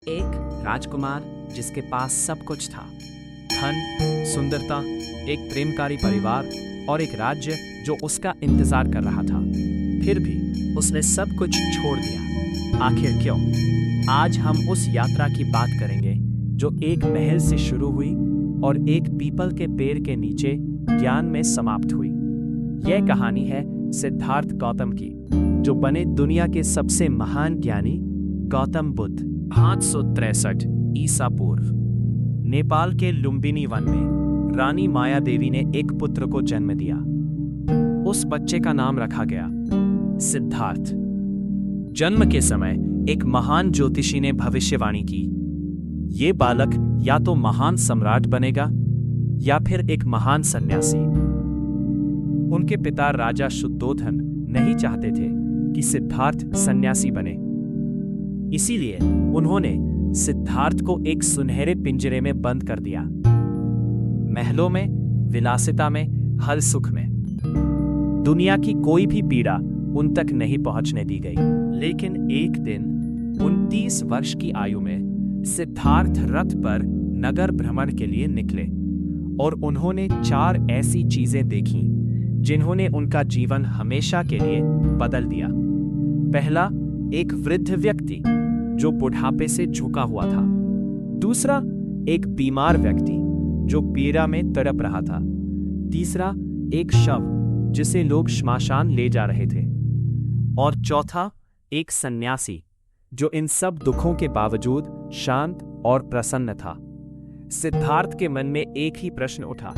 एक राजकुमार जिसके पास सब कुछ था, धन, सुंदरता, एक प्रेमकारी परिवार और एक राज्य जो उसका इंतजार कर रहा था। फिर भी उसने सब कुछ छोड़ दिया। आखिर क्यों? आज हम उस यात्रा की बात करेंगे जो एक महल से शुरू हुई और एक पीपल के पेड़ के नीचे ज्ञान में समाप्त हुई। यह कहानी है सिद्धार्थ गौतम की, जो बने दुनिया के सबसे महान ज्ञानी गौतम बुद्ध। 563 ईसा पूर्व नेपाल के लुम्बिनी वन में रानी माया देवी ने एक पुत्र को जन्म दिया। उस बच्चे का नाम रखा गया सिद्धार्थ। जन्म के समय एक महान ज्योतिषी ने भविष्यवाणी की, ये बालक या तो महान सम्राट बनेगा या फिर एक महान सन्यासी। उनके पिता राजा शुद्धोधन नहीं चाहते थे कि सिद्धार्थ सन्यासी बने, इसीलिए उन्होंने सिद्धार्थ को एक सुनहरे पिंजरे में बंद कर दिया। महलों में, विलासिता में, हर सुख में। दुनिया की कोई भी पीड़ा उन तक नहीं पहुंचने दी गई। लेकिन एक दिन 29 वर्ष की आयु में सिद्धार्थ रथ पर नगर भ्रमण के लिए निकले और उन्होंने 4 ऐसी चीजें देखीं जिन्होंने उनका जीवन हमेशा के लिए बदल दिया। पहला, एक वृद्ध व्यक्ति जो बुढ़ापे से झुका हुआ था। दूसरा, एक बीमार व्यक्ति जो पीड़ा में तड़प रहा था। तीसरा, एक शव जिसे लोग श्मशान ले जा रहे थे। और चौथा, एक सन्यासी जो इन सब दुखों के बावजूद शांत और प्रसन्न था। सिद्धार्थ के मन में एक ही प्रश्न उठा,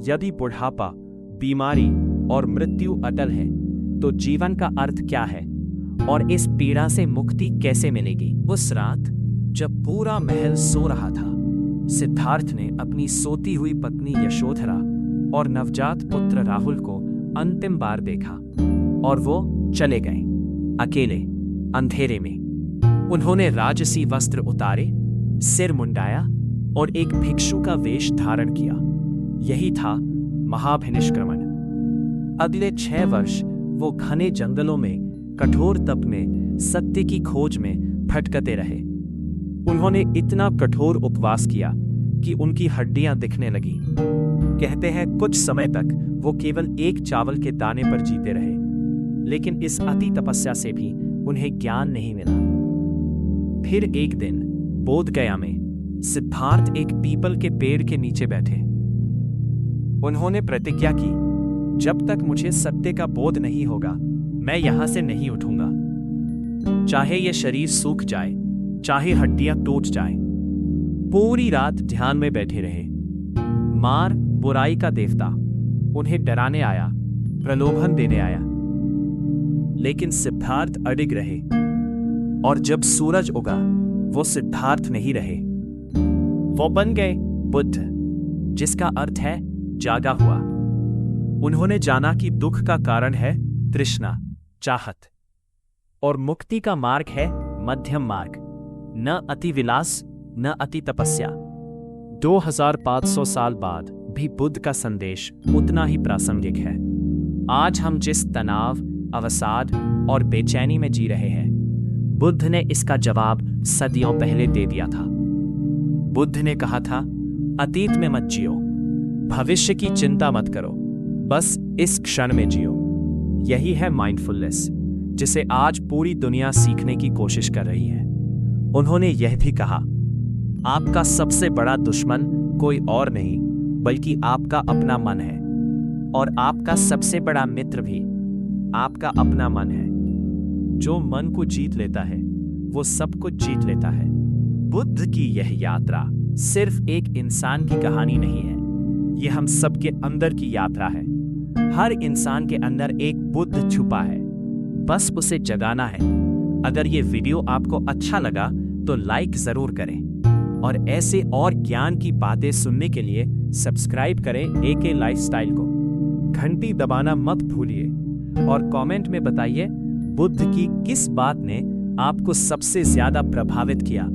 यदि बुढ़ापा, बीमारी और मृत्यु अटल है तो जीवन का अर्थ क्या है और इस पीड़ा से मुक्ति कैसे मिलेगी? उस रात जब पूरा महल सो रहा था, सिद्धार्थ ने अपनी सोती हुई पत्नी यशोधरा और नवजात पुत्र राहुल को अंतिम बार देखा और वो चले गए अकेले, अंधेरे में। उन्होंने राजसी वस्त्र उतारे, सिर मुंडाया और एक भिक्षु का वेश धारण किया। यही था महाभिनिष्क्रमण। अगले 6 वर्ष वो घने जंगलों में, कठोर तप में, सत्य की खोज में भटकते रहे। उन्होंने इतना कठोर उपवास किया कि उनकी हड्डियां दिखने लगी। कहते हैं कुछ समय तक वो केवल एक चावल के दाने पर जीते रहे। लेकिन इस अति तपस्या से भी उन्हें ज्ञान नहीं मिला। फिर एक दिन बोधगया में सिद्धार्थ एक पीपल के पेड़ के नीचे बैठे। उन्होंने प्रतिज्ञा की, जब तक मुझे सत्य का बोध नहीं होगा मैं यहां से नहीं उठूंगा, चाहे यह शरीर सूख जाए, चाहे हड्डियां टूट जाएं। पूरी रात ध्यान में बैठे रहे। मार, बुराई का देवता, उन्हें डराने आया, प्रलोभन देने आया। लेकिन सिद्धार्थ अडिग रहे और जब सूरज उगा वो सिद्धार्थ नहीं रहे, वो बन गए बुद्ध, जिसका अर्थ है जागा हुआ। उन्होंने जाना कि दुख का कारण है तृष्णा, चाहत, और मुक्ति का मार्ग है मध्यम मार्ग, न अति विलास न अति तपस्या। 2500 साल बाद भी बुद्ध का संदेश उतना ही प्रासंगिक है। आज हम जिस तनाव, अवसाद और बेचैनी में जी रहे हैं, बुद्ध ने इसका जवाब सदियों पहले दे दिया था। बुद्ध ने कहा था, अतीत में मत जियो, भविष्य की चिंता मत करो, बस इस क्षण में जियो। यही है माइंडफुलनेस, जिसे आज पूरी दुनिया सीखने की कोशिश कर रही है। उन्होंने यह भी कहा, आपका सबसे बड़ा दुश्मन कोई और नहीं बल्कि आपका अपना मन है, और आपका सबसे बड़ा मित्र भी आपका अपना मन है। जो मन को जीत लेता है वो सब कुछ जीत लेता है। बुद्ध की यह यात्रा सिर्फ एक इंसान की कहानी नहीं है, यह हम सबके अंदर की यात्रा है। हर इंसान के अंदर एक बुद्ध छुपा है, बस उसे जगाना है। अगर ये वीडियो आपको अच्छा लगा तो लाइक जरूर करें और ऐसे और ज्ञान की बातें सुनने के लिए सब्सक्राइब करें AK लाइफस्टाइल को। घंटी दबाना मत भूलिए और कमेंट में बताइए बुद्ध की किस बात ने आपको सबसे ज्यादा प्रभावित किया।